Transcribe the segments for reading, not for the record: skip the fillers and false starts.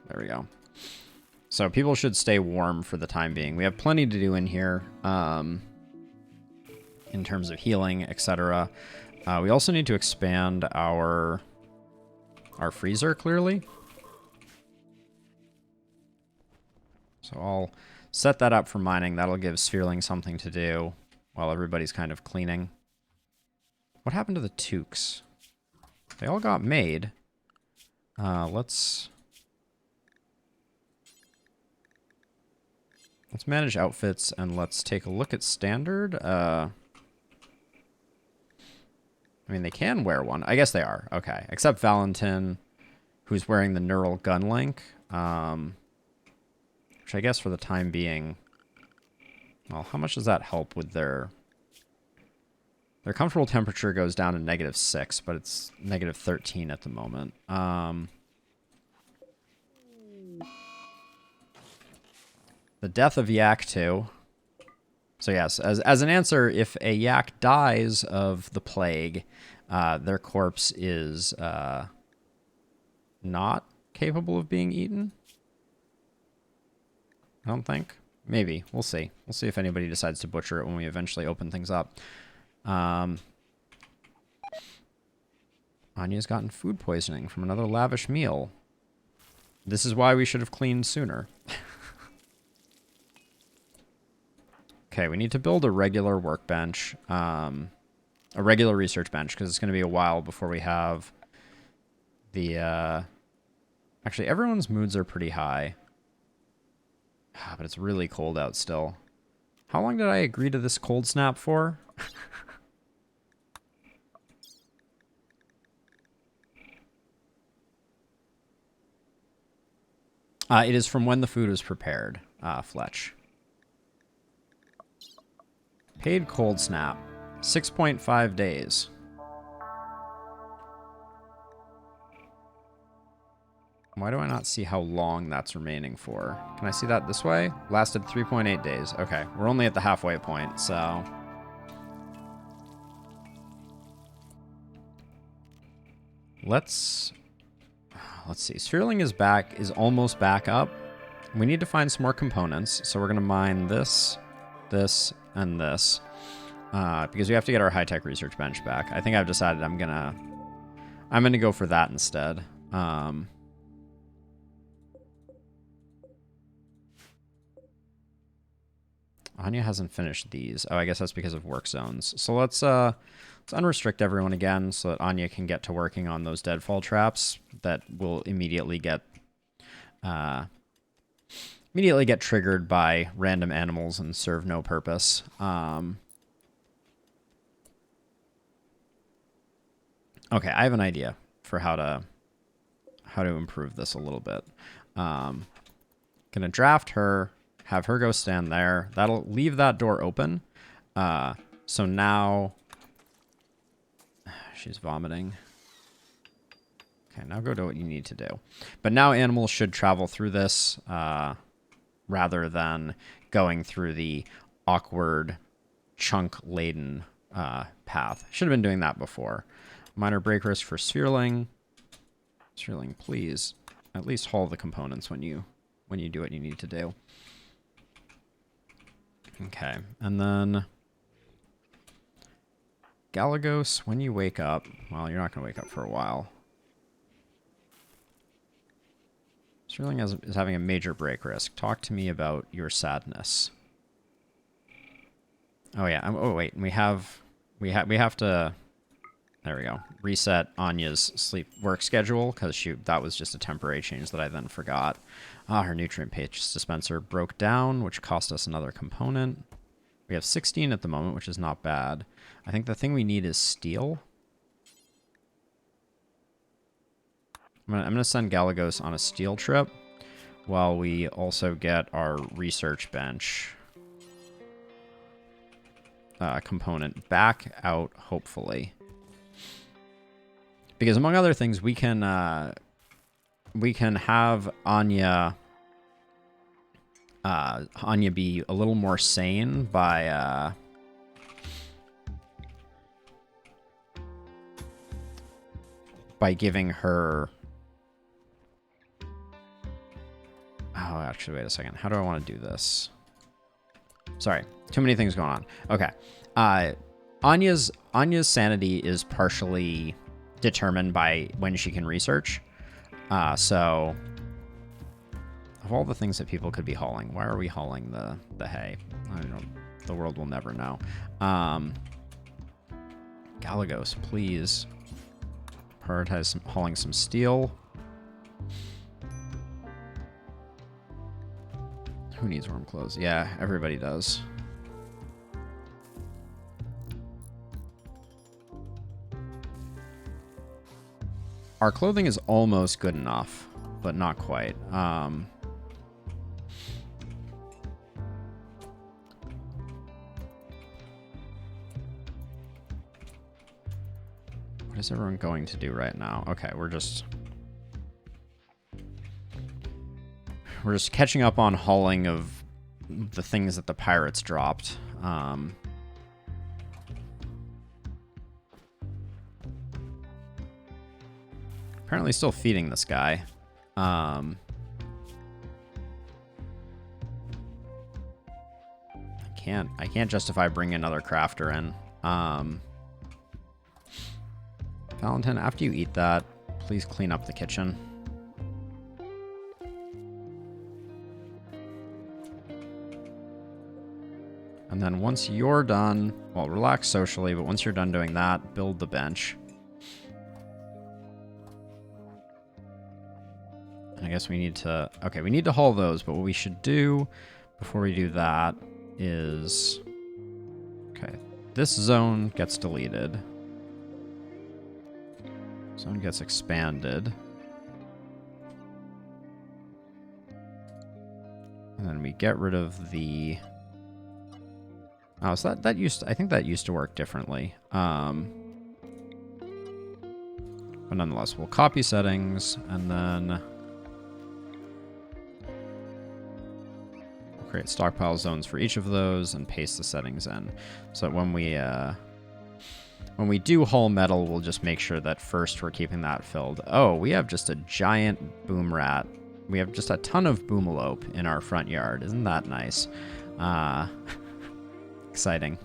There we go. So people should stay warm for the time being. We have plenty to do in here in terms of healing, etc. We also need to expand our freezer, clearly. So I'll set that up for mining. That'll give Sphereling something to do while everybody's kind of cleaning. What happened to the toques? They all got made. Let's manage outfits and let's take a look at standard. I mean, they can wear one. I guess they are. Okay. Except Valentin, who's wearing the neural gun link. Which I guess for the time being... Well, how much does that help with their... Their comfortable temperature goes down to -6, but it's -13 at the moment. The death of Yak 2. So yes, as an answer, if a yak dies of the plague, their corpse is not capable of being eaten. I don't think. Maybe. We'll see. We'll see if anybody decides to butcher it when we eventually open things up. Anya's gotten food poisoning from another lavish meal. This is why we should have cleaned sooner. Okay, we need to build a regular workbench. A regular research bench, because it's going to be a while before we have the... Actually, everyone's moods are pretty high. But it's really cold out still. How long did I agree to this cold snap for? It is from when the food was prepared, Fletch. Paid cold snap. 6.5 days. Why do I not see how long that's remaining for? Can I see that this way? Lasted 3.8 days. Okay, we're only at the halfway point, so... Let's see. Sphereling is almost back up. We need to find some more components, so we're going to mine this, this, and this. Because we have to get our high-tech research bench back. I think I've decided I'm gonna go for that instead. Anya hasn't finished these. Oh, I guess that's because of work zones. So let's unrestrict everyone again so that Anya can get to working on those deadfall traps that will immediately get triggered by random animals and serve no purpose. Okay, I have an idea for how to improve this a little bit. Gonna draft her, have her go stand there. That'll leave that door open. So now she's vomiting. Okay, now go to what you need to do. But now animals should travel through this rather than going through the awkward chunk-laden path. Should have been doing that before. Minor break risk for Sphereling. Sphereling, please at least haul the components when you do what you need to do. Okay, and then Galagos, when you wake up, well, you're not going to wake up for a while. Sphereling is having a major break risk. Talk to me about your sadness. Oh yeah. Oh wait, we have to. There we go. Reset Anya's sleep work schedule because that was just a temporary change that I then forgot. Her nutrient paste dispenser broke down, which cost us another component. We have 16 at the moment, which is not bad. I think the thing we need is steel. I'm gonna send Galagos on a steel trip while we also get our research bench component back out, hopefully. Because among other things, we can have Anya be a little more sane by giving her Actually, wait a second. How do I want to do this? Sorry, too many things going on. Okay. Anya's sanity is partially determined by when she can research. So of all the things that people could be hauling, why are we hauling the hay? I don't. The world will never know. Galagos, please prioritize hauling some steel. Who needs warm clothes? Yeah, everybody does. Our clothing is almost good enough, but not quite. What is everyone going to do right now? Okay, we're just catching up on hauling of the things that the pirates dropped. Apparently still feeding this guy. I can't justify bringing another crafter in. Valentin, after you eat that, please clean up the kitchen. And then once you're done, well, relax socially, but once you're done doing that, build the bench. And I guess we need to, okay, we need to haul those, but what we should do before we do that is, okay, this zone gets deleted. Zone gets expanded. And then we get rid of the... Oh, so that used to, I think that used to work differently. But nonetheless, we'll copy settings and then we'll create stockpile zones for each of those and paste the settings in. So that when we do haul metal, we'll just make sure that first we're keeping that filled. Oh, we have just a giant boom rat. We have just a ton of boomalope in our front yard. Isn't that nice? Exciting.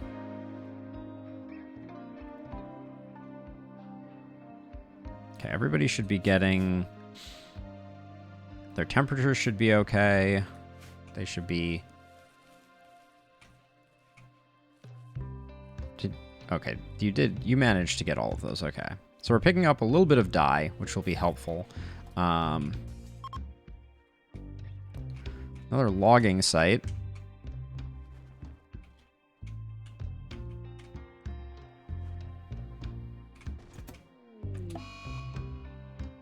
Okay, everybody should be getting... Their temperature should be okay. They should be... Okay, you managed to get all of those, okay. So we're picking up a little bit of dye, which will be helpful. Another logging site.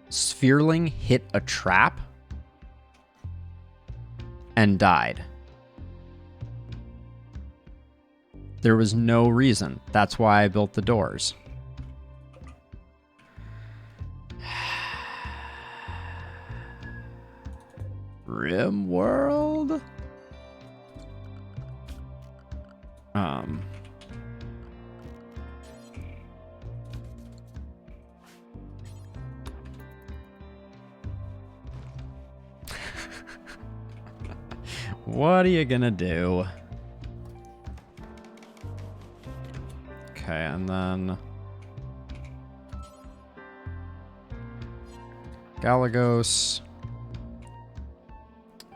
Sphereling hit a trap and died. There was no reason. That's why I built the doors. RimWorld? What are you gonna do? Okay, and then Galagos,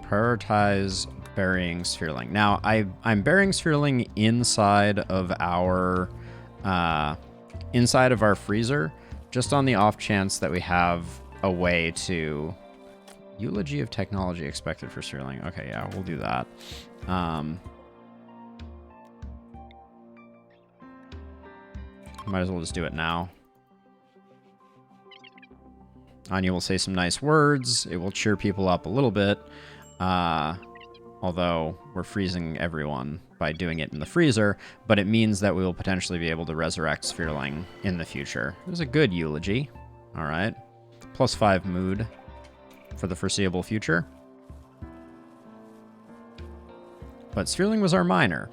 prioritize burying sphereling. Now, I'm burying sphereling inside of our freezer, just on the off chance that we have a way to... Eulogy of technology expected for sphereling. Okay, yeah, we'll do that. Might as well just do it now. Anya will say some nice words. It will cheer people up a little bit. Although we're freezing everyone by doing it in the freezer, but it means that we will potentially be able to resurrect Sphereling in the future. It was a good eulogy. All right. +5 mood for the foreseeable future. But Sphereling was our miner.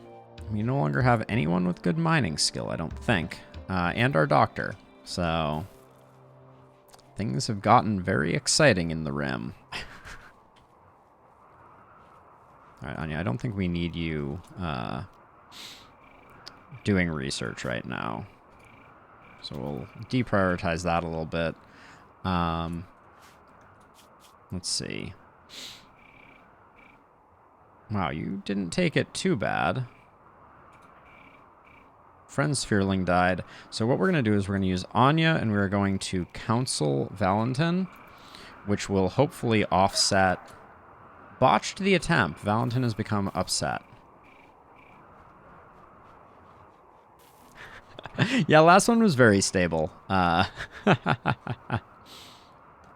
We no longer have anyone with good mining skill, I don't think. And our doctor. So things have gotten very exciting in the Rim. All right, Anya, I don't think we need you doing research right now. So we'll deprioritize that a little bit. Let's see. Wow, you didn't take it too bad. Friend's Fearling died. So what we're going to do is we're going to use Anya, and we're going to counsel Valentin, which will hopefully offset... Botched the attempt. Valentin has become upset. Yeah, last one was very stable.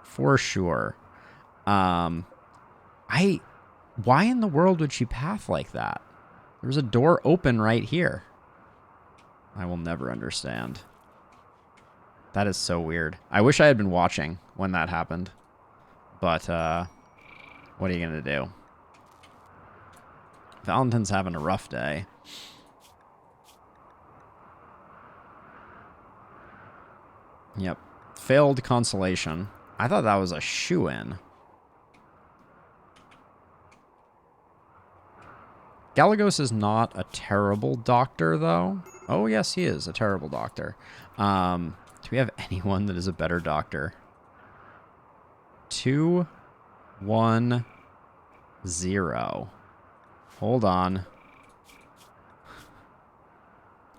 For sure. Why in the world would she path like that? There was a door open right here. I will never understand. That is so weird. I wish I had been watching when that happened. But, what are you going to do? Valentin's having a rough day. Yep. Failed consolation. I thought that was a shoo-in. Galagos is not a terrible doctor, though. Oh, yes, he is a terrible doctor. Do we have anyone that is a better doctor? 2, 1, 0. Hold on.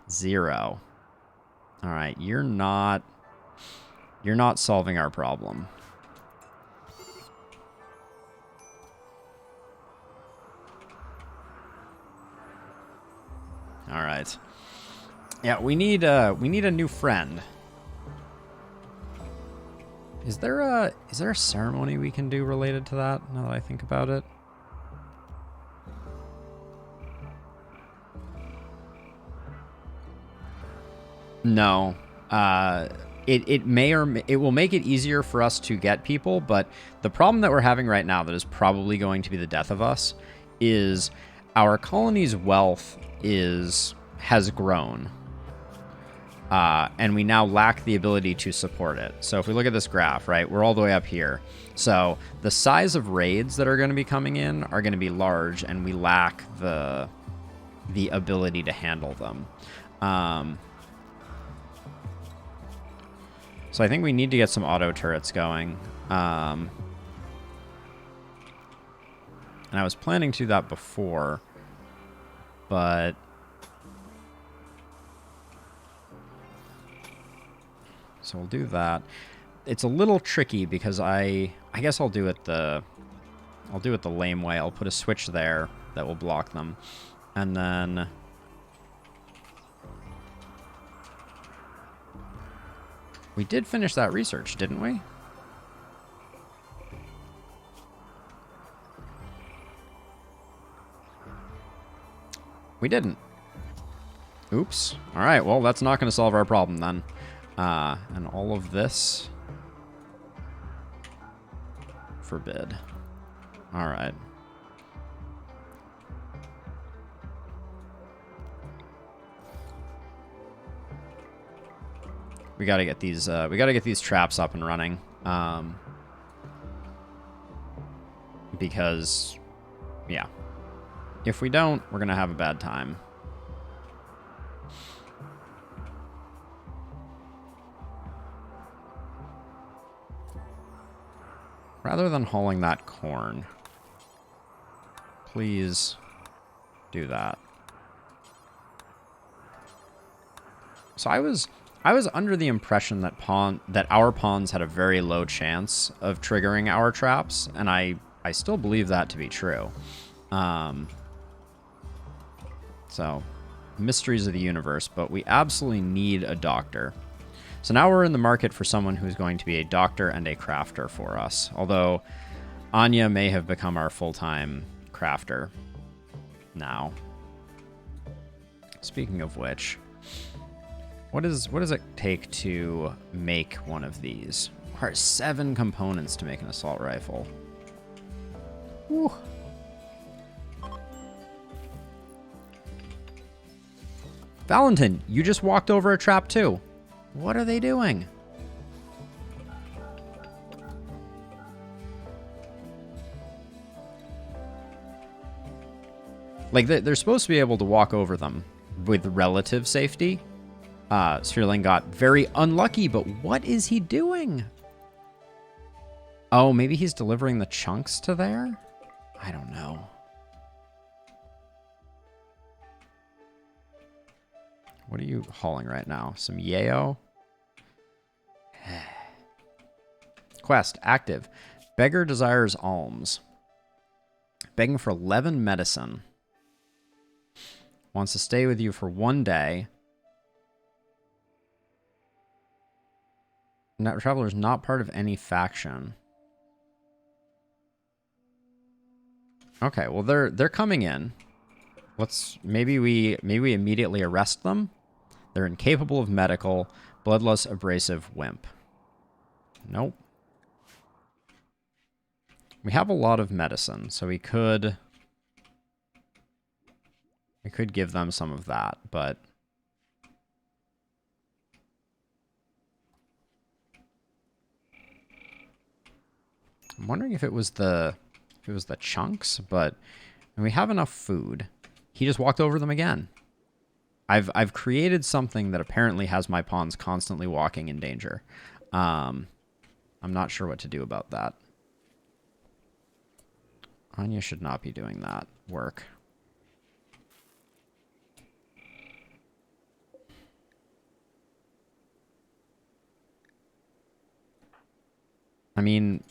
0. All right, you're not solving our problem. All right. Yeah, we need a new friend. Is there a ceremony we can do related to that, now that I think about it? No. It will make it easier for us to get people, but the problem that we're having right now that is probably going to be the death of us is our colony's wealth has grown. And we now lack the ability to support it. So if we look at this graph, right, we're all the way up here. So the size of raids that are going to be coming in are going to be large, and we lack the ability to handle them. So I think we need to get some auto turrets going. And I was planning to do that before, but... So we'll do that. It's a little tricky because I guess I'll do it the lame way. I'll put a switch there that will block them. And then we did finish that research, didn't we? We didn't. Oops. All right, well, that's not going to solve our problem then. And all of this... Forbid. All right. We gotta get these traps up and running. Because, yeah. If we don't, we're gonna have a bad time. Rather than hauling that corn, please do that. So I was under the impression that our pawns had a very low chance of triggering our traps, and I still believe that to be true. So, mysteries of the universe, but we absolutely need a doctor. So now we're in the market for someone who's going to be a doctor and a crafter for us. Although Anya may have become our full-time crafter now. Speaking of which, what does it take to make one of these? There are 7 components to make an assault rifle. Whew. Valentin, you just walked over a trap too. What are they doing? Like, they're supposed to be able to walk over them with relative safety. Sphereling got very unlucky, but what is he doing? Oh, maybe he's delivering the chunks to there? I don't know. What are you hauling right now? Some yayo? Quest active. Beggar desires alms. Begging for 11 medicine. Wants to stay with you for 1 day. Traveler is not part of any faction. Okay, well they're coming in. Maybe we immediately arrest them. They're incapable of medical, bloodlust, abrasive, wimp. Nope. We have a lot of medicine, so we could give them some of that, but I'm wondering if it was the chunks, but we have enough food. He just walked over them again. I've created something that apparently has my pawns constantly walking in danger. I'm not sure what to do about that. Anya should not be doing that work. I mean,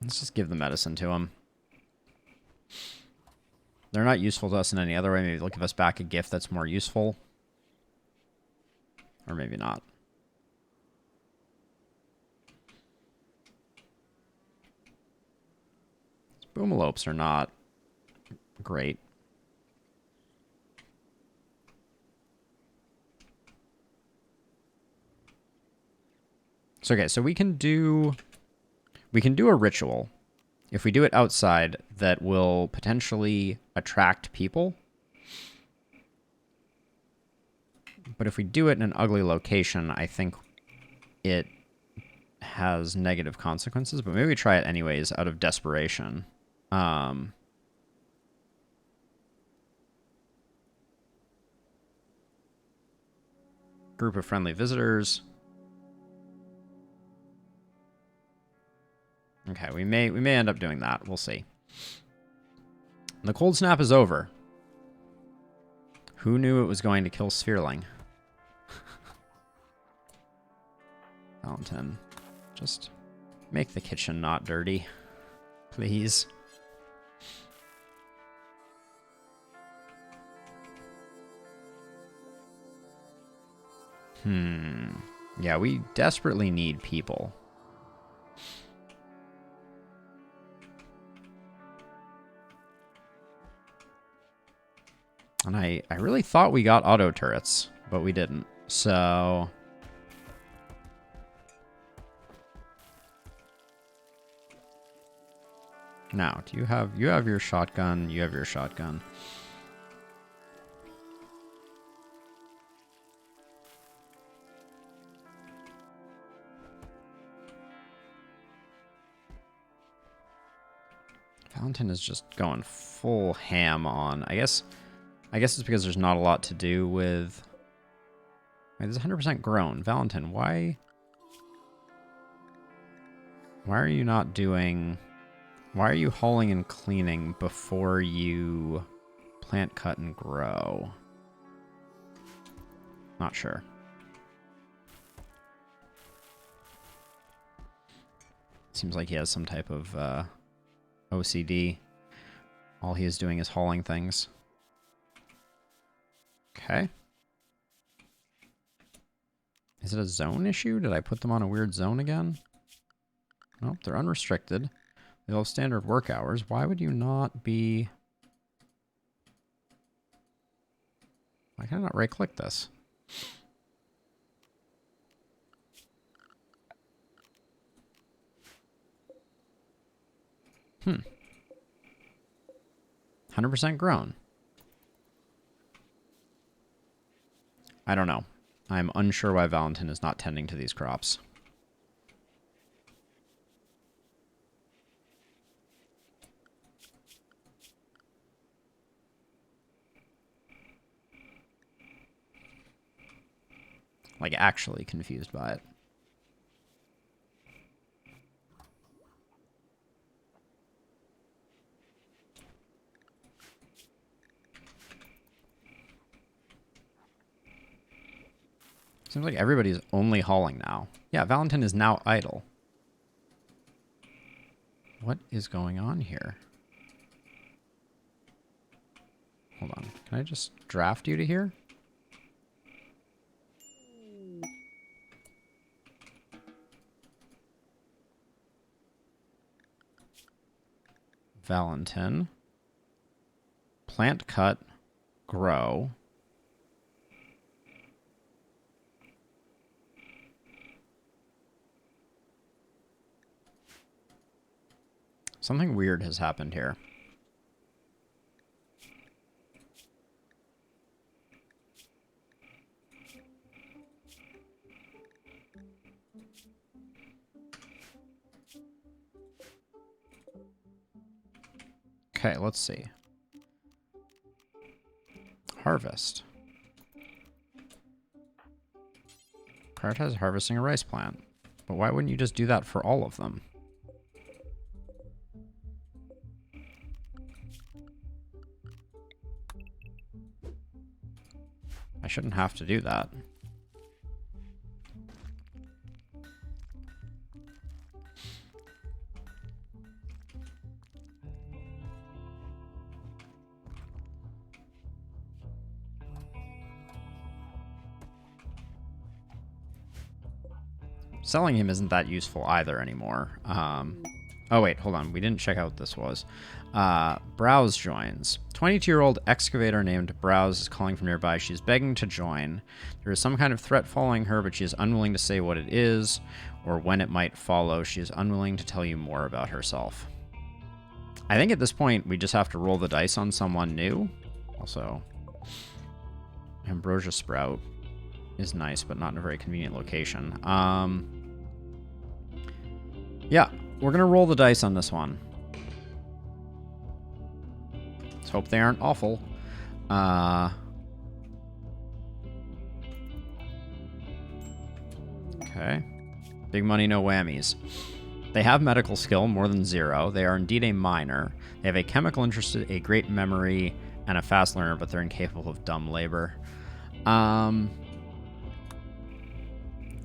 let's just give the medicine to him. They're not useful to us in any other way. Maybe they'll give us back a gift that's more useful. Or maybe not. Boomalopes are not great. So, okay, so we can do a ritual. If we do it outside, that will potentially attract people. But if we do it in an ugly location, I think it has negative consequences. But maybe we try it anyways out of desperation. Group of friendly visitors. Okay, we may end up doing that. We'll see. The cold snap is over. Who knew it was going to kill Sphereling? Valentin, just make the kitchen not dirty, please. Yeah, we desperately need people. And I really thought we got auto turrets, but we didn't. So now, you have your shotgun, you have your shotgun. Valentin is just going full ham on. I guess it's because there's not a lot to do with... Wait, this is 100% grown. Valentin, why are you not doing... Why are you hauling and cleaning before you plant, cut, and grow? Not sure. Seems like he has some type of OCD. All he is doing is hauling things. Okay. Is it a zone issue? Did I put them on a weird zone again? Nope, they're unrestricted. They have standard work hours. Why would you not be... Why can I not right-click this? 100% grown. I don't know. I'm unsure why Valentin is not tending to these crops. Like, actually confused by it. Seems like everybody's only hauling now. Yeah, Valentin is now idle. What is going on here? Hold on. Can I just draft you to here? Valentin. Plant cut. Grow. Something weird has happened here. Okay, let's see. Harvest. Prioritize harvesting a rice plant. But why wouldn't you just do that for all of them? I shouldn't have to do that. Selling him isn't that useful either anymore. Oh, wait, hold on. We didn't check out what this was. Browse joins. 22-year-old excavator named Browse is calling from nearby. She's begging to join. There is some kind of threat following her, but she is unwilling to say what it is or when it might follow. She is unwilling to tell you more about herself. I think at this point, we just have to roll the dice on someone new. Also, Ambrosia Sprout is nice, but not in a very convenient location. Yeah, we're going to roll the dice on this one. Let's hope they aren't awful. Okay. Big money, no whammies. They have medical skill, more than 0. They are indeed a minor. They have a chemical interest, a great memory, and a fast learner, but they're incapable of dumb labor.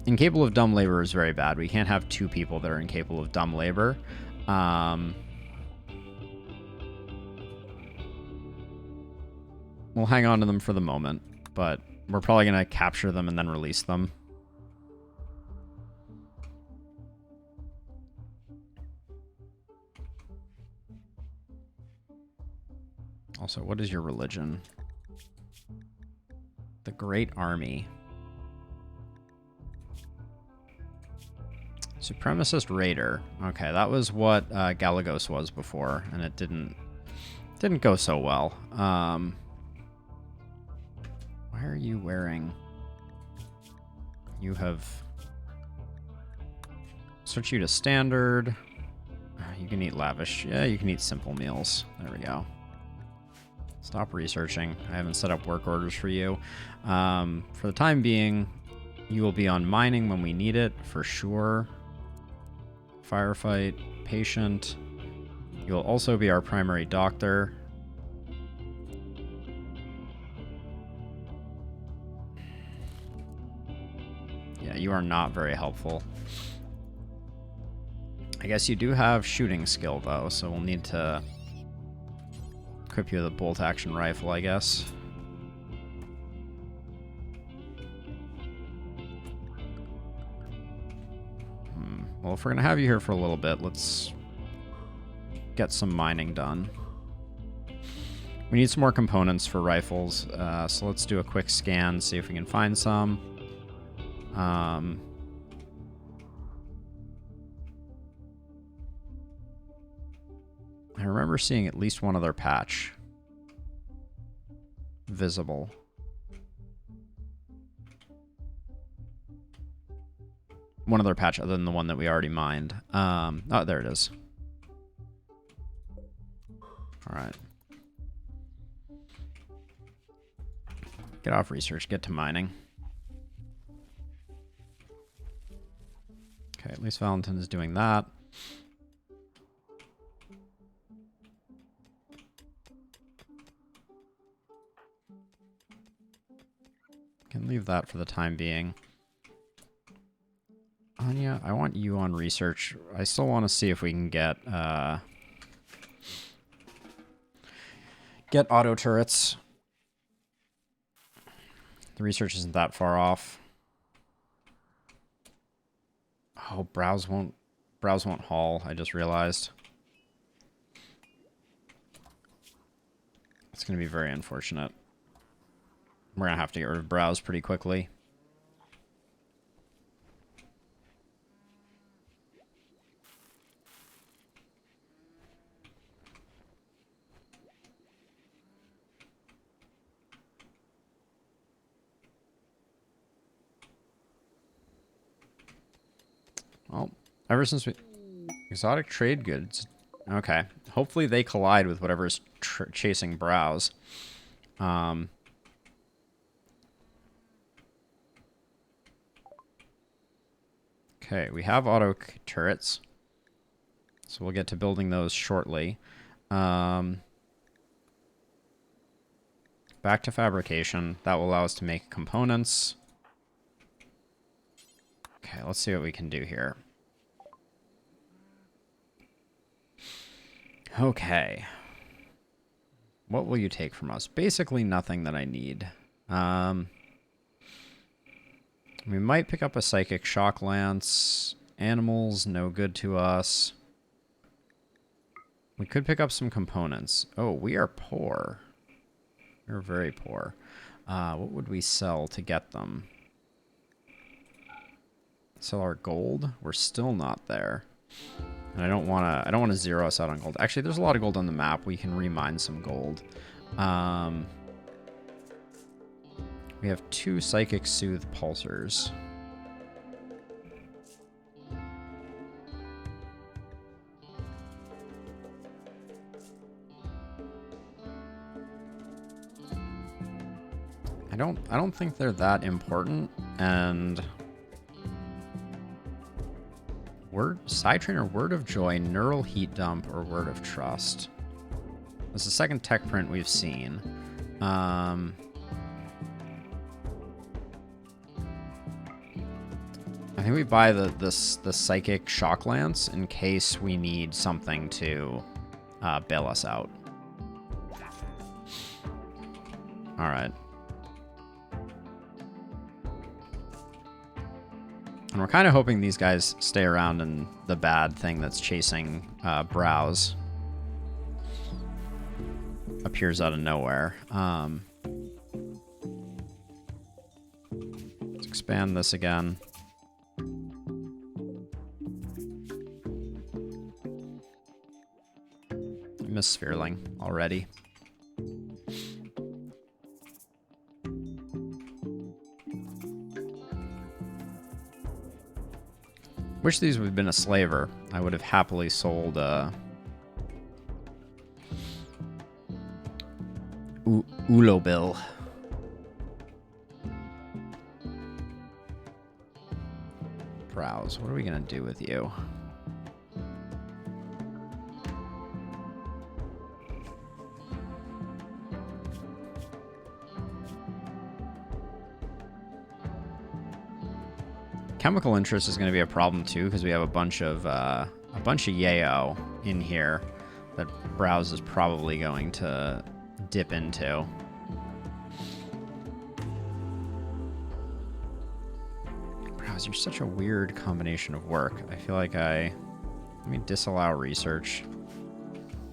Incapable of dumb labor is very bad. We can't have 2 people that are incapable of dumb labor. We'll hang on to them for the moment, but we're probably going to capture them and then release them. Also, what is your religion? The Great Army. Supremacist Raider. Okay, that was what Galagos was before, and it didn't go so well. Why are you wearing... You have... Switch you to standard. You can eat lavish. Yeah, you can eat simple meals. There we go. Stop researching. I haven't set up work orders for you. For the time being, you will be on mining when we need it, for sure. Firefight, patient. You will also be our primary doctor. Yeah, you are not very helpful. I guess you do have shooting skill, though, so we'll need to equip you with a bolt-action rifle, I guess. Well, if we're going to have you here for a little bit, let's get some mining done. We need some more components for rifles, so let's do a quick scan, see if we can find some. I remember seeing at least one other patch visible. One other patch other than the one that we already mined. Oh, there it is. All right. Get off research, get to mining. Okay, at least Valentin is doing that. Can leave that for the time being. Anya, I want you on research. I still want to see if we can get auto turrets. The research isn't that far off. Oh, browse won't haul, I just realized. It's going to be very unfortunate. We're going to have to get rid of browse pretty quickly. Well, ever since we... Exotic trade goods. Okay. Hopefully they collide with whatever's chasing browse. Okay, we have auto turrets. So we'll get to building those shortly. Back to fabrication. That will allow us to make components. Okay, let's see what we can do here. Okay. What will you take from us? Basically nothing that I need. We might pick up a psychic shock lance. Animals, no good to us. We could pick up some components. Oh, we are poor. We're very poor. What would we sell to get them? Sell our gold? We're still not there. And I don't want to zero us out on gold. Actually, there's a lot of gold on the map. We can remine some gold. We have 2 Psychic Soothe Pulsars. I don't think they're that important, and Psytrainer, Word of Joy, Neural Heat Dump, or Word of Trust. That's the second tech print we've seen. I think we buy the Psychic Shock Lance in case we need something to bail us out. All right. And we're kind of hoping these guys stay around and the bad thing that's chasing browse appears out of nowhere. Let's expand this again. I miss Sphereling already. Wish these would have been a slaver. I would have happily sold Ulobil. Browse. What are we gonna do with you? Chemical interest is going to be a problem too because we have a bunch of yayo in here that browse is probably going to dip into. Browse, you're such a weird combination of work. I feel like let me disallow research.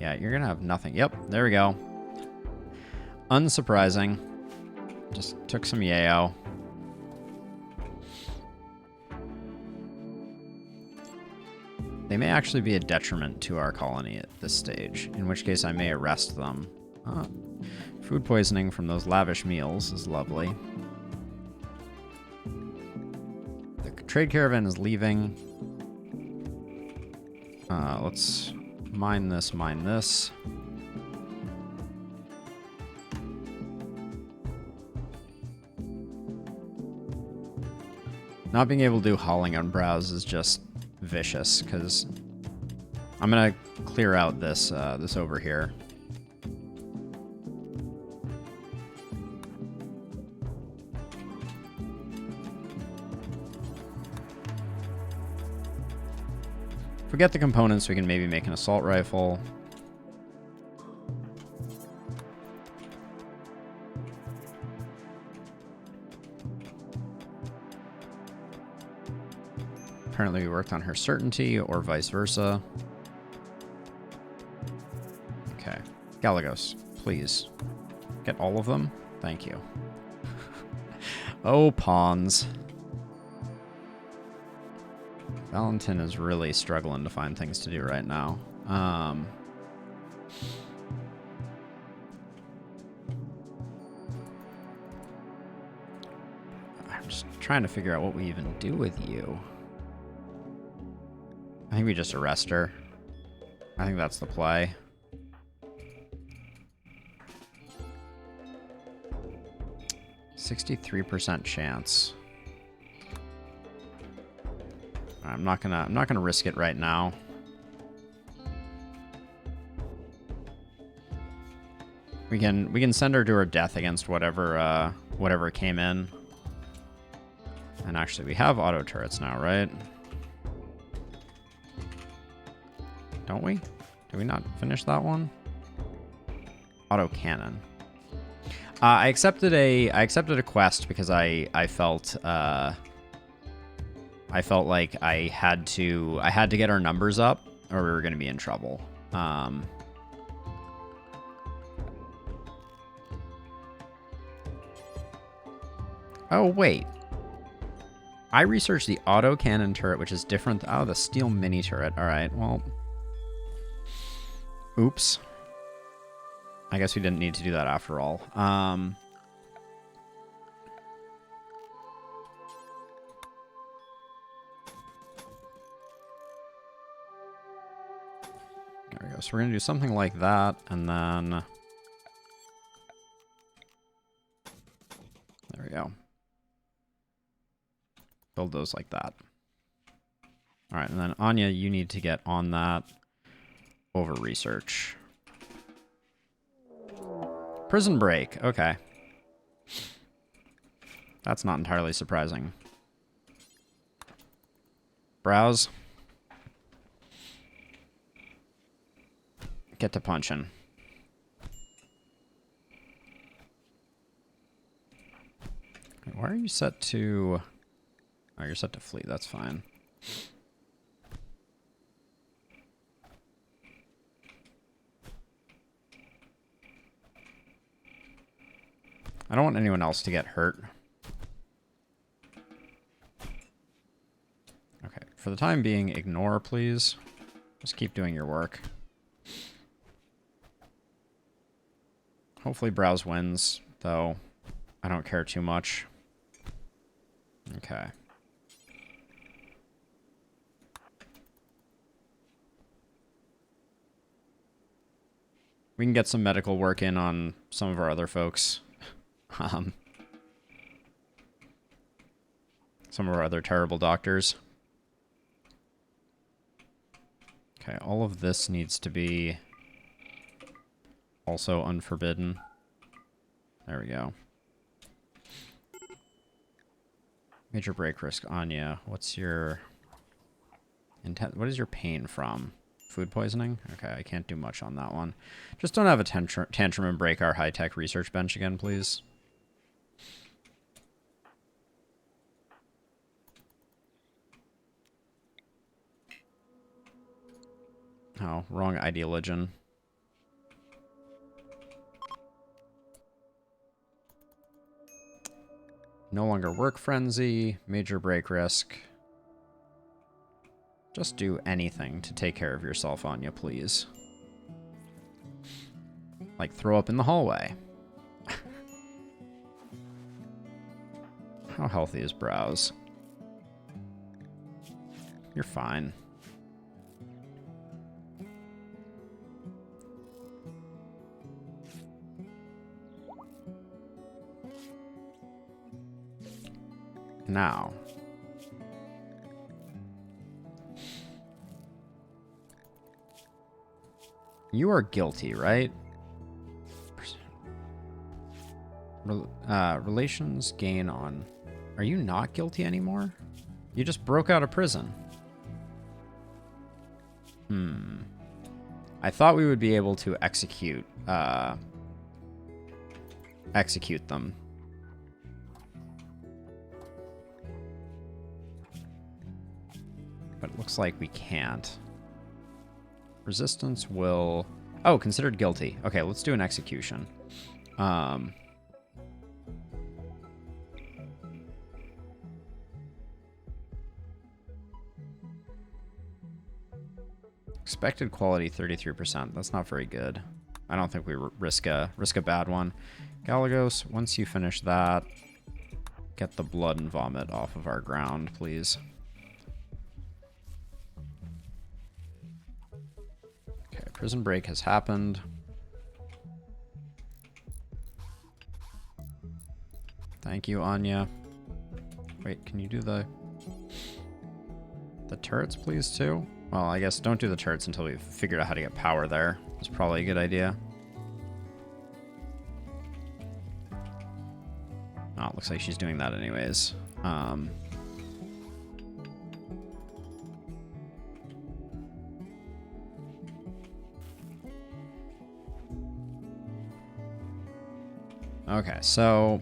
Yeah, you're gonna have nothing. Yep, there we go. Unsurprising. Just took some yayo. They may actually be a detriment to our colony at this stage, in which case I may arrest them. Food poisoning from those lavish meals is lovely. The trade caravan is leaving. Let's mine this. Not being able to do hauling on browse is just vicious, because I'm gonna clear out this this over here. If we get the components, we can maybe make an assault rifle. Apparently we worked on her certainty, or vice versa. Okay. Galagos, please. Get all of them? Thank you. Oh, pawns. Valentin is really struggling to find things to do right now. I'm just trying to figure out what we even do with you. I think we just arrest her. I think that's the play. %63% chance. I'm not gonna risk it right now. We can send her to her death against whatever whatever came in. And actually we have auto turrets now, right? Don't we? Did we not finish that one? Auto cannon. I accepted a quest because I felt like I had to get our numbers up or we were going to be in trouble. Oh wait. I researched the auto cannon turret, which is different. Oh, the steel mini turret. All right. Well, oops. I guess we didn't need to do that after all. There we go. So we're going to do something like that, and then... There we go. Build those like that. All right, and then Anya, you need to get on that over research. Prison break. Okay. That's not entirely surprising. Browse. Get to punching. Why are you set to... Oh, you're set to flee. That's fine. I don't want anyone else to get hurt. Okay, for the time being, ignore, please. Just keep doing your work. Hopefully Browse wins, though I don't care too much. Okay. We can get some medical work in on some of our other folks. Some of our other terrible doctors. Okay, all of this needs to be also unforbidden. There we go. Major break risk, Anya. What's your intent? What is your pain from? Food poisoning? Okay, I can't do much on that one. Just don't have a tantrum and break our high-tech research bench again, please. Oh, wrong ideologian. No longer work frenzy, major break risk. Just do anything to take care of yourself, Anya, please. Like throw up in the hallway. How healthy is Browse? You're fine. Now. You are guilty, right? Relations gain on... Are you not guilty anymore? You just broke out of prison. I thought we would be able to execute them. But it looks like we can't. Resistance will... Oh, considered guilty. Okay, let's do an execution. Expected quality 33%. That's not very good. I don't think we risk a bad one. Galagos, once you finish that, get the blood and vomit off of our ground, please. Okay, prison break has happened. Thank you, Anya. Wait, can you do the turrets, please, too? Well, I guess don't do the turrets until we've figured out how to get power there. It's probably a good idea. Oh, it looks like she's doing that anyways. Okay, so...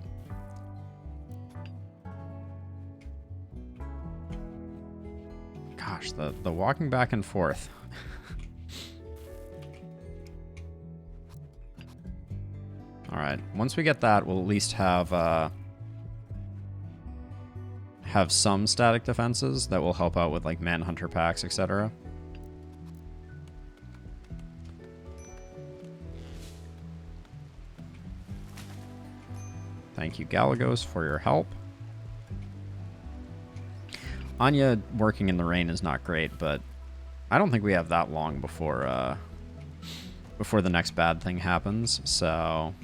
Gosh, the walking back and forth. Alright, once we get that, we'll at least have some static defenses that will help out with, like, Manhunter packs, etc. Thank you, Galagos, for your help. Anya working in the rain is not great, but I don't think we have that long before the next bad thing happens, so...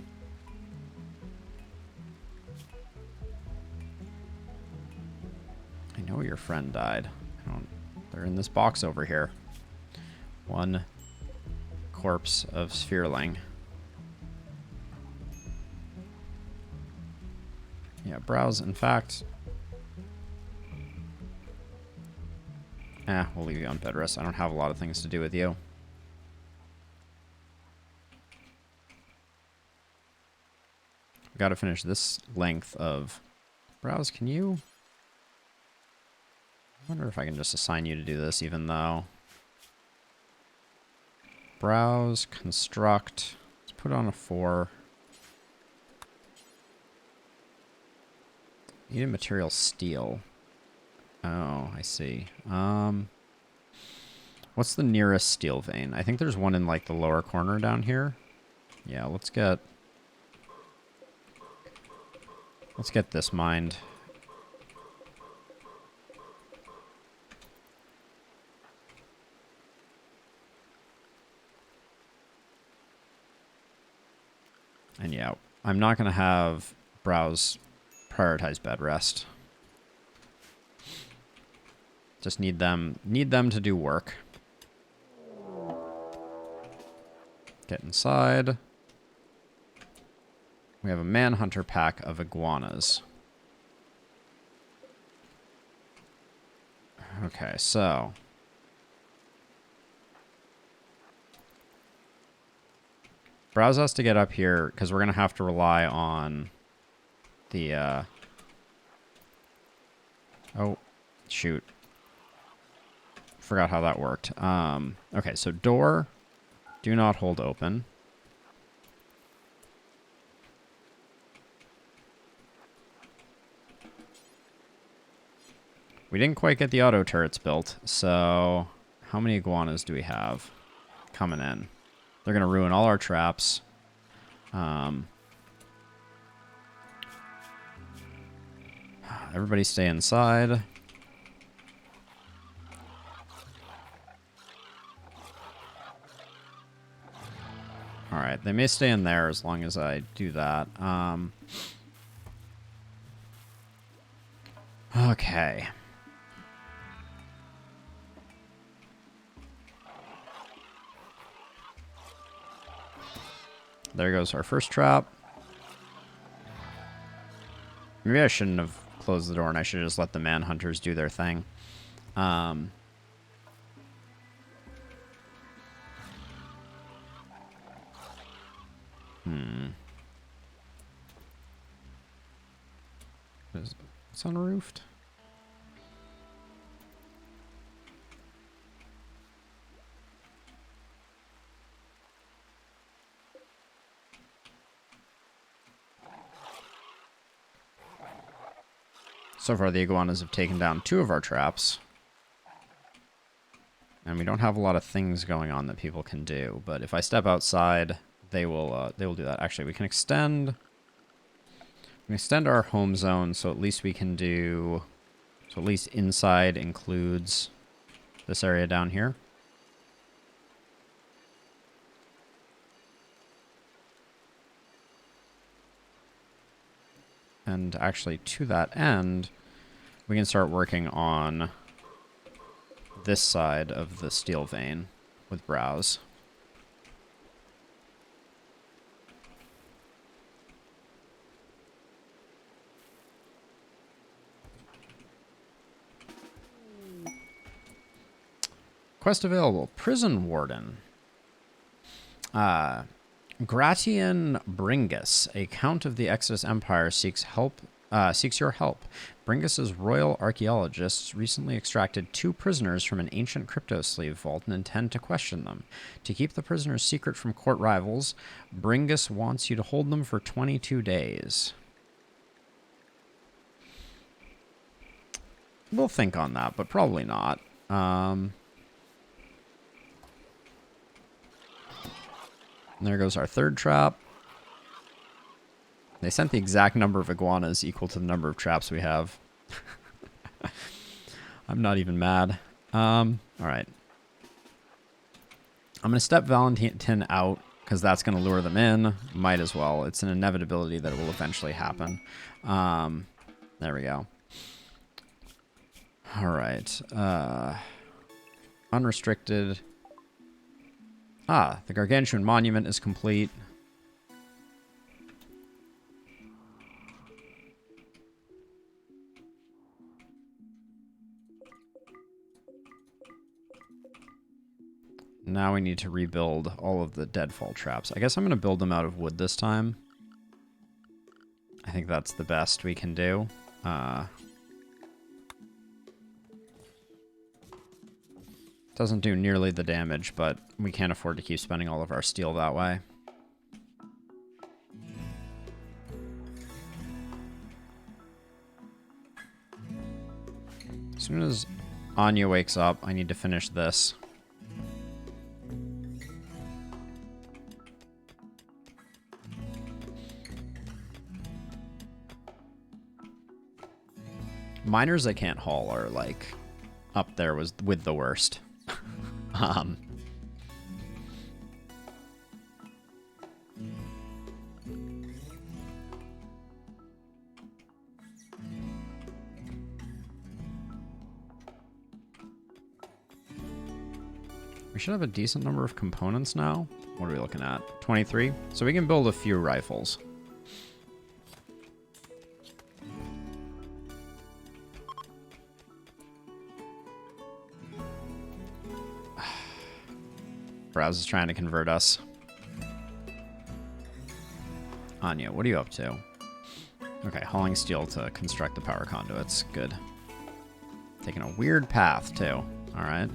I know your friend died. They're in this box over here. One corpse of Sphereling. Yeah, browse. In fact... we'll leave you on bed rest. I don't have a lot of things to do with you. We gotta finish this length of... Browse, can you... I wonder if I can just assign you to do this, even though... Browse, construct... Let's put on a 4. Needed material steel. Oh, I see. What's the nearest steel vein? I think there's one in, like, the lower corner down here. Yeah, let's get this mined. And yeah, I'm not going to have browse prioritize bed rest. Just need them to do work. Get inside. We have a Manhunter pack of iguanas. Okay, so... Browse has to get up here, because we're going to have to rely on the... Oh, shoot. Forgot how that worked. Okay, so door, do not hold open. We didn't quite get the auto turrets built, so how many iguanas do we have coming in? They're going to ruin all our traps. Everybody stay inside. Alright, they may stay in there as long as I do that. Okay. There goes our first trap. Maybe I shouldn't have closed the door and I should have just let the manhunters do their thing. It's unroofed. So far, the iguanas have taken down 2 of our traps. And we don't have a lot of things going on that people can do. But if I step outside, they will do that. Actually, we can extend our home zone, so at least we can do... So at least inside includes this area down here. And actually, to that end, we can start working on this side of the steel vein with browse. Quest available. Prison Warden. Gratian Bringus, a count of the Exodus Empire, seeks your help. Bringus's royal archaeologists recently extracted 2 prisoners from an ancient crypto sleeve vault and intend to question them. To keep the prisoners secret from court rivals, Bringus wants you to hold them for 22 days. We'll think on that, but probably not. And there goes our third trap. They sent the exact number of iguanas equal to the number of traps we have. I'm not even mad. All right. I'm going to step Valentin out because that's going to lure them in. Might as well. It's an inevitability that it will eventually happen. There we go. All right. Unrestricted. The Gargantuan Monument is complete. Now we need to rebuild all of the deadfall traps. I guess I'm going to build them out of wood this time. I think that's the best we can do. Doesn't do nearly the damage, but we can't afford to keep spending all of our steel that way. As soon as Anya wakes up, I need to finish this. Miners I can't haul are like up there with the worst. We should have a decent number of components now. What are we looking at? 23? So we can build a few rifles. Browse is trying to convert us. Anya, what are you up to? Okay, hauling steel to construct the power conduits. Good. Taking a weird path, too. Alright.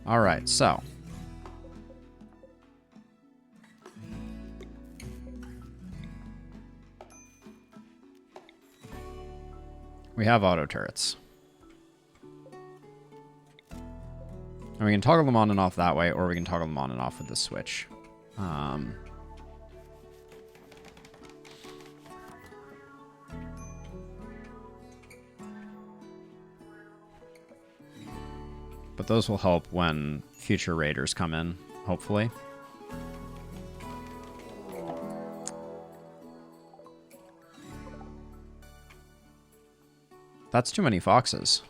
Alright, so. We have auto turrets. And we can toggle them on and off that way, or we can toggle them on and off with the switch. But those will help when future raiders come in. hopefully. That's too many foxes.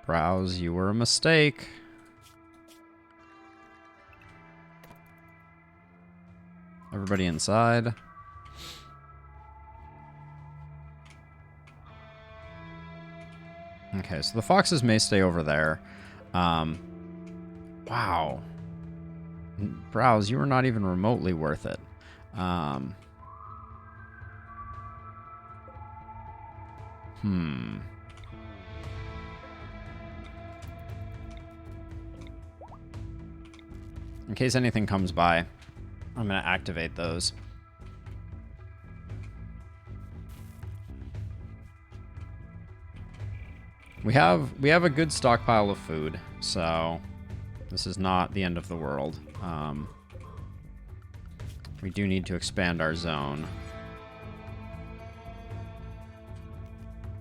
Browse, you were a mistake. Everybody inside. Okay, so the foxes may stay over there. Wow. Browse, you were not even remotely worth it. In case anything comes by, I'm going to activate those. We have a good stockpile of food, so this is not the end of the world. We do need to expand our zone.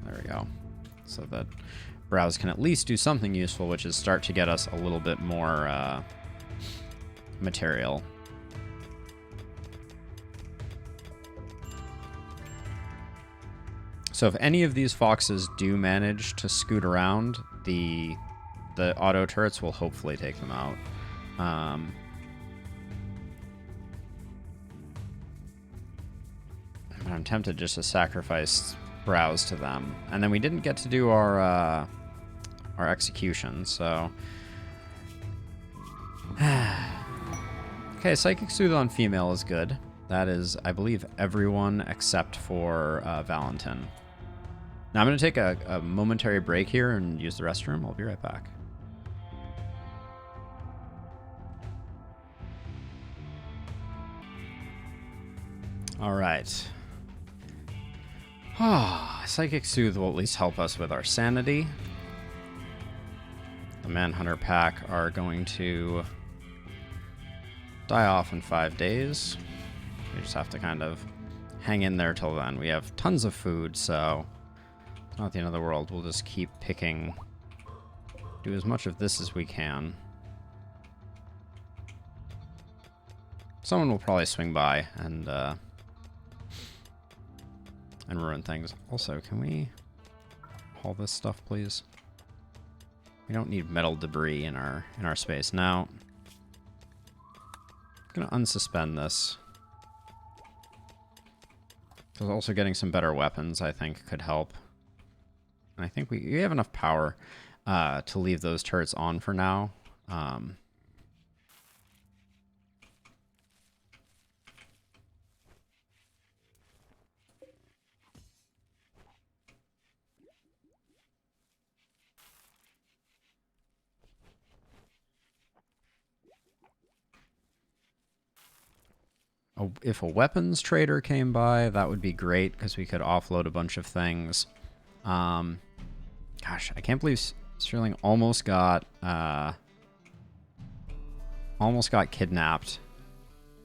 There we go. So that Browse can at least do something useful, which is start to get us a little bit more material. So if any of these foxes do manage to scoot around, the auto turrets will hopefully take them out. But I'm tempted just to sacrifice Browse to them. And then we didn't get to do our execution, so... Okay, Psychic Soothe on female is good. That is, I believe, everyone except for Valentin. Now I'm going to take a momentary break here and use the restroom. I'll be right back. All right. Psychic Soothe will at least help us with our sanity. The Manhunter pack are going to die off in 5 days. We just have to kind of hang in there till then. We have tons of food, so it's not the end of the world. We'll just keep picking, do as much of this as we can. Someone will probably swing by and ruin things. Also, can we haul this stuff, please? We don't need metal debris in our space. Now, I'm gonna unsuspend this. Because also getting some better weapons, I think, could help. And I think we have enough power to leave those turrets on for now. If a weapons trader came by, that would be great, because we could offload a bunch of things. Gosh, I can't believe Sterling almost got kidnapped,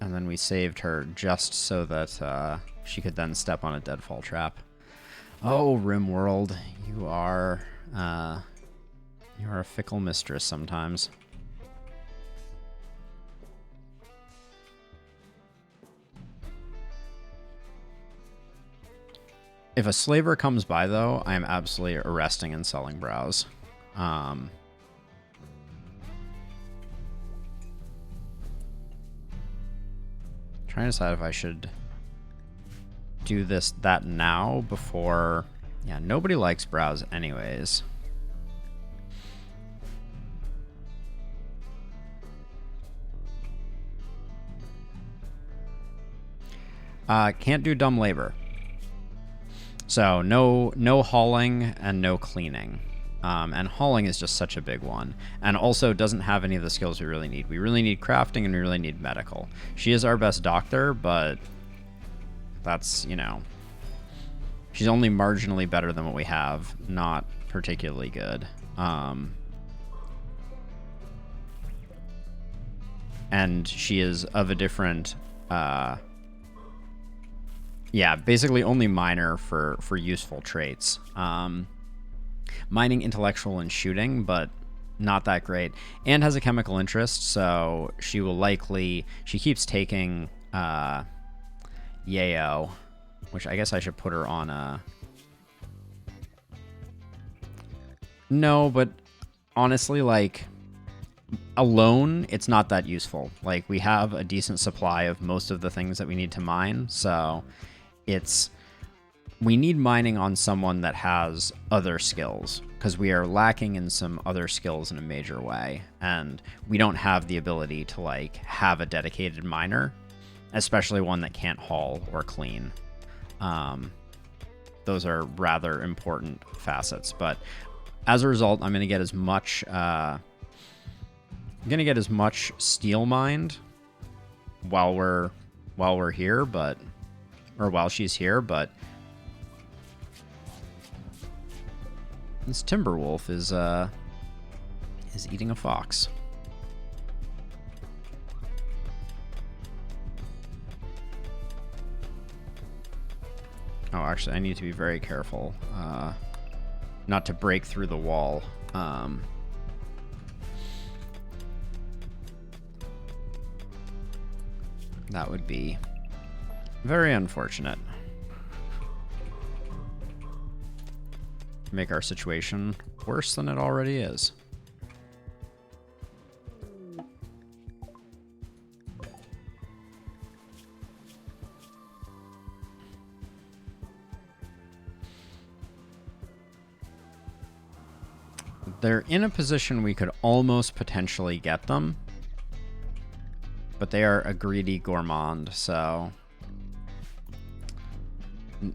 and then we saved her just so that she could then step on a deadfall trap. Oh, RimWorld, you are a fickle mistress sometimes. If a slaver comes by, though, I am absolutely arresting and selling Browse. Trying to decide if I should do that now before... Yeah, nobody likes Browse anyways. Can't do dumb labor. So no hauling and no cleaning. And hauling is just such a big one. And also doesn't have any of the skills we really need. We really need crafting and we really need medical. She is our best doctor, but that's, you know, she's only marginally better than what we have. Not particularly good. And she is of a different Yeah, basically only miner for useful traits. Mining, intellectual, and shooting, but not that great. And has a chemical interest, so she will likely... She keeps taking Yayo, which I guess I should put her on a... No, but honestly, like, alone, it's not that useful. Like, we have a decent supply of most of the things that we need to mine, so it's... We need mining on someone that has other skills, because we are lacking in some other skills in a major way, and we don't have the ability to, like, have a dedicated miner, especially one that can't haul or clean. Those are rather important facets, but as a result, I'm going to get as much steel mined while we're here, but while she's here, but this Timberwolf is eating a fox. Oh, actually, I need to be very careful not to break through the wall. That would be very unfortunate. Make our situation worse than it already is. They're in a position we could almost potentially get them, but they are a greedy gourmand, so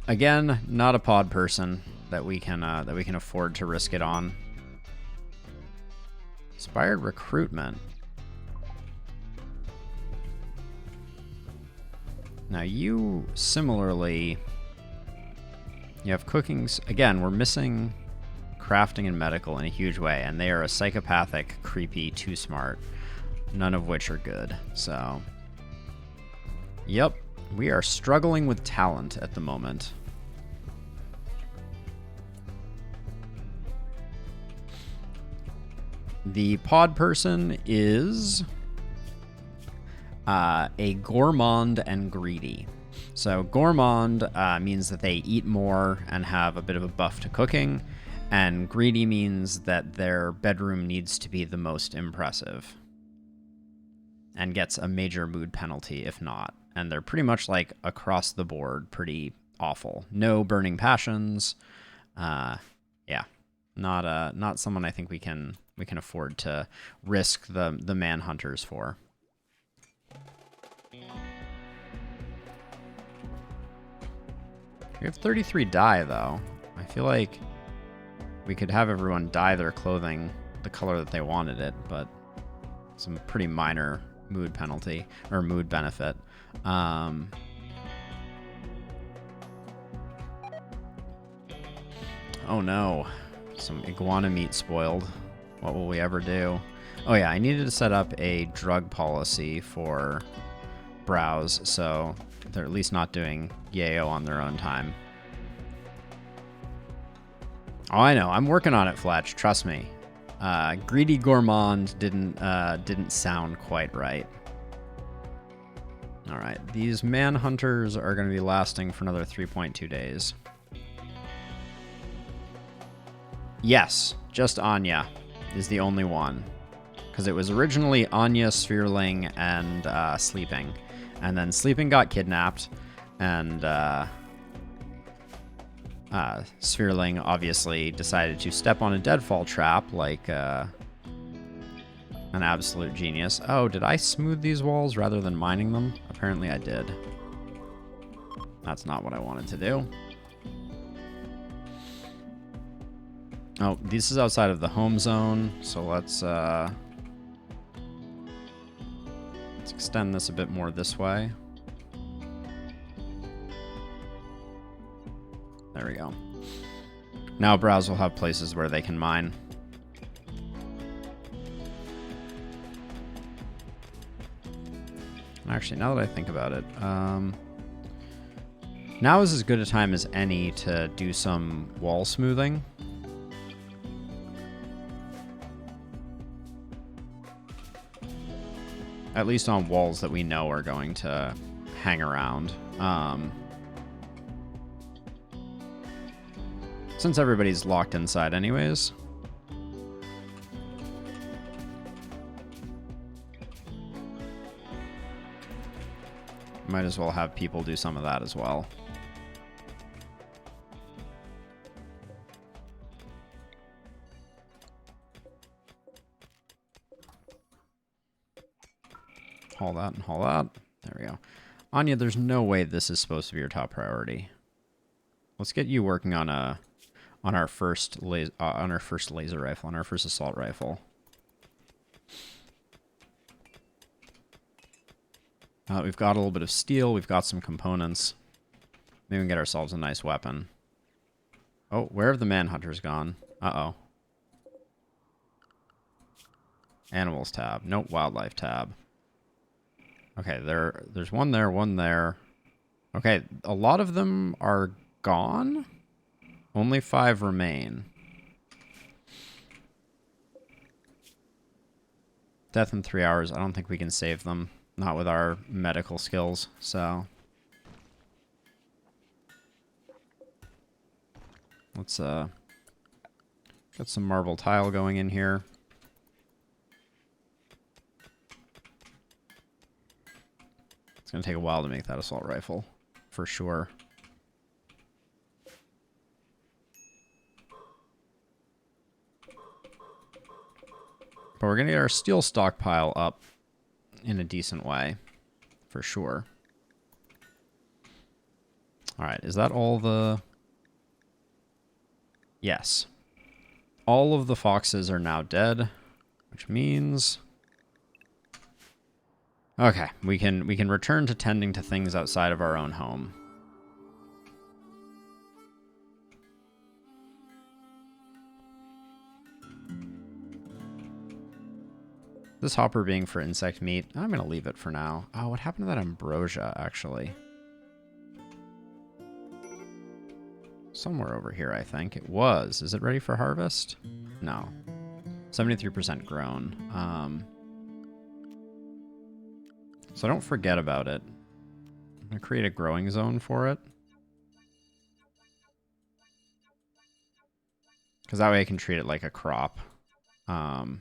again, not a pod person that we can afford to risk it on. Inspired recruitment. Now you similarly, you have cookings. Again, we're missing crafting and medical in a huge way, and they are a psychopathic, creepy, too smart, none of which are good. So, yep, we are struggling with talent at the moment. The pod person is a gourmand and greedy. So gourmand means that they eat more and have a bit of a buff to cooking, and greedy means that their bedroom needs to be the most impressive and gets a major mood penalty if not. And they're pretty much like across the board pretty awful. No burning passions. Yeah, not someone I think we can afford to risk the manhunters for. We have 33 dye though. I feel like we could have everyone dye their clothing the color that they wanted it, but some pretty minor mood penalty or mood benefit. Oh no, some iguana meat spoiled. What will we ever do? Oh yeah, I needed to set up a drug policy for Browse, so they're at least not doing yayo on their own time. Oh, I know. I'm working on it, Fletch. Trust me. Greedy gourmand didn't sound quite right. All right, these manhunters are going to be lasting for another 3.2 days. Yes, just Anya is the only one, because it was originally Anya, Sphereling, and Sleeping, and then Sleeping got kidnapped, and Sphereling obviously decided to step on a deadfall trap like an absolute genius. Oh, did I smooth these walls rather than mining them? Apparently I did. That's not what I wanted to do. Oh, this is outside of the home zone, so let's extend this a bit more this way. There we go. Now Browse will have places where they can mine. Actually, now that I think about it, Now is as good a time as any to do some wall smoothing. At least on walls that we know are going to hang around. Since everybody's locked inside anyways. Might as well have people do some of that as well. Haul that and haul that. There we go. Anya, there's no way this is supposed to be your top priority. Let's get you working on our first laser rifle, on our first assault rifle. We've got a little bit of steel. We've got some components. Maybe we can get ourselves a nice weapon. Oh, where have the manhunters gone? Uh-oh. Animals tab. Nope, wildlife tab. Okay, there's one there, one there. Okay, a lot of them are gone. Only 5 remain. Death in 3 hours. I don't think we can save them. Not with our medical skills, so. Let's get some marble tile going in here. It's going to take a while to make that assault rifle, for sure. But we're going to get our steel stockpile up in a decent way, for sure. Alright, is that all the... Yes. All of the foxes are now dead, which means... Okay, we can return to tending to things outside of our own home. This hopper being for insect meat, I'm going to leave it for now. Oh, what happened to that ambrosia, actually? Somewhere over here, I think. It was. Is it ready for harvest? No. 73% grown. So don't forget about it. I'm going to create a growing zone for it. Because that way I can treat it like a crop. And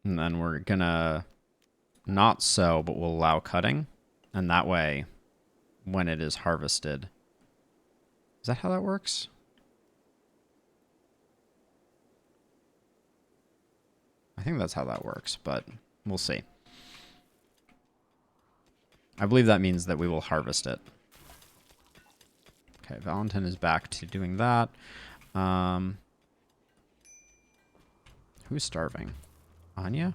then we're going to not sow, but we'll allow cutting. And that way, when it is harvested... Is that how that works? I think that's how that works, but we'll see. I believe that means that we will harvest it. Okay, Valentin is back to doing that. Who's starving? Anya?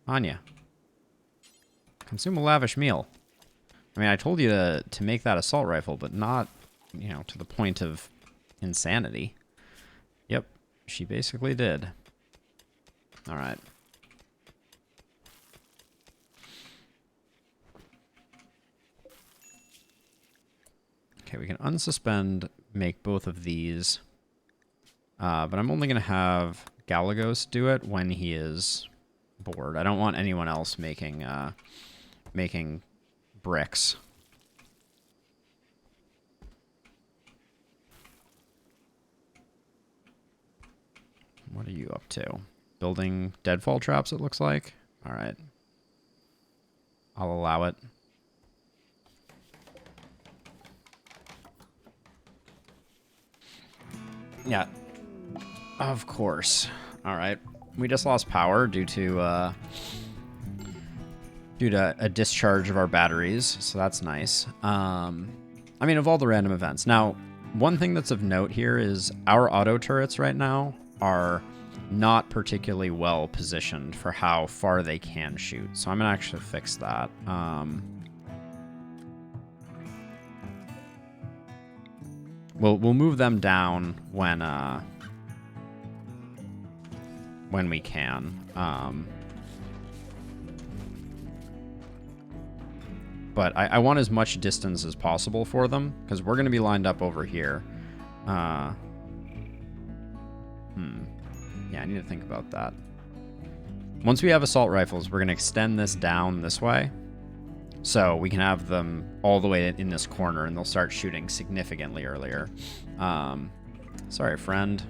Anya. Consume a lavish meal. I mean, I told you to make that assault rifle, but not, you know, to the point of insanity. Yep, she basically did. All right. Okay, we can unsuspend, make both of these. But I'm only going to have Galagos do it when he is bored. I don't want anyone else making bricks. What are you up to? Building deadfall traps, it looks like. All right. I'll allow it. Yeah. Of course. All right. We just lost power due to a discharge of our batteries, so that's nice. I mean, of all the random events. Now, one thing that's of note here is our auto turrets right now are not particularly well positioned for how far they can shoot. So I'm going to actually fix that. We'll move them down when when we can. But I want as much distance as possible for them, because we're going to be lined up over here. Yeah, I need to think about that. Once we have assault rifles, we're going to extend this down this way. So we can have them all the way in this corner, and they'll start shooting significantly earlier. Sorry, friend.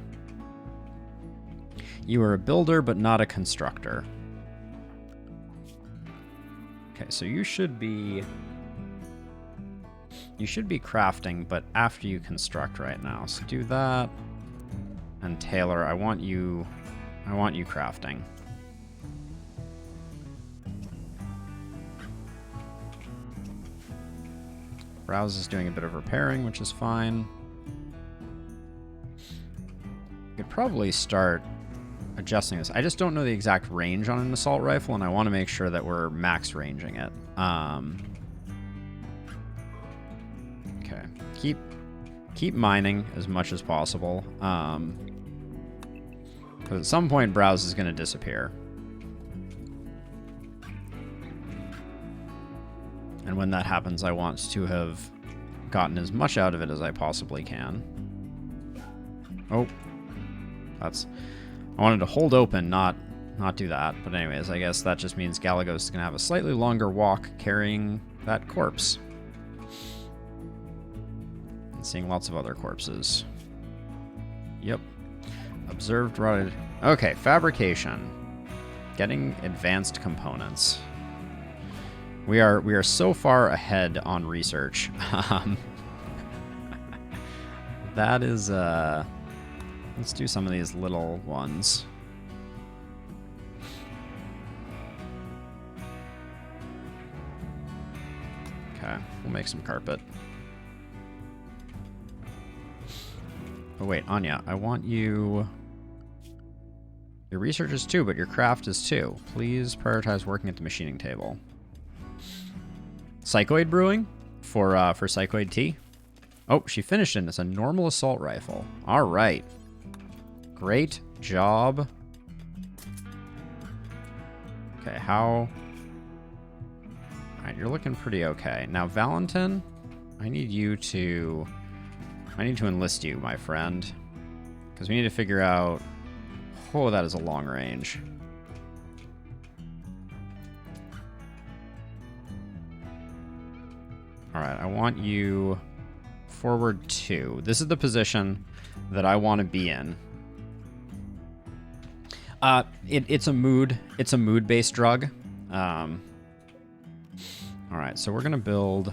You are a builder, but not a constructor. Okay, so you should be crafting, but after you construct right now. So do that. And Taylor, I want you crafting. Browse is doing a bit of repairing, which is fine. Could probably start adjusting this. I just don't know the exact range on an assault rifle, and I want to make sure that we're max ranging it. Okay, keep mining as much as possible, because at some point Browse is going to disappear. And when that happens, I want to have gotten as much out of it as I possibly can. Oh, I wanted to hold open, not do that. But anyways, I guess that just means Galagos is going to have a slightly longer walk carrying that corpse. And seeing lots of other corpses. Yep. Observed rotted. Okay, fabrication. Getting advanced components. We are so far ahead on research. That is let's do some of these little ones. Okay, we'll make some carpet. Oh wait, Anya, I want you. Your research is 2, but your craft is 2. Please prioritize working at the machining table. Psychoid brewing for Psychoid tea. Oh, she finished in this. A normal assault rifle. All right. Great job. Okay, how... All right, you're looking pretty okay. Now, Valentin, I need to enlist you, my friend. Because we need to figure out... Oh, that is a long range. All right, I want you forward 2. This is the position that I want to be in. It's a mood-based drug. All right, so we're gonna build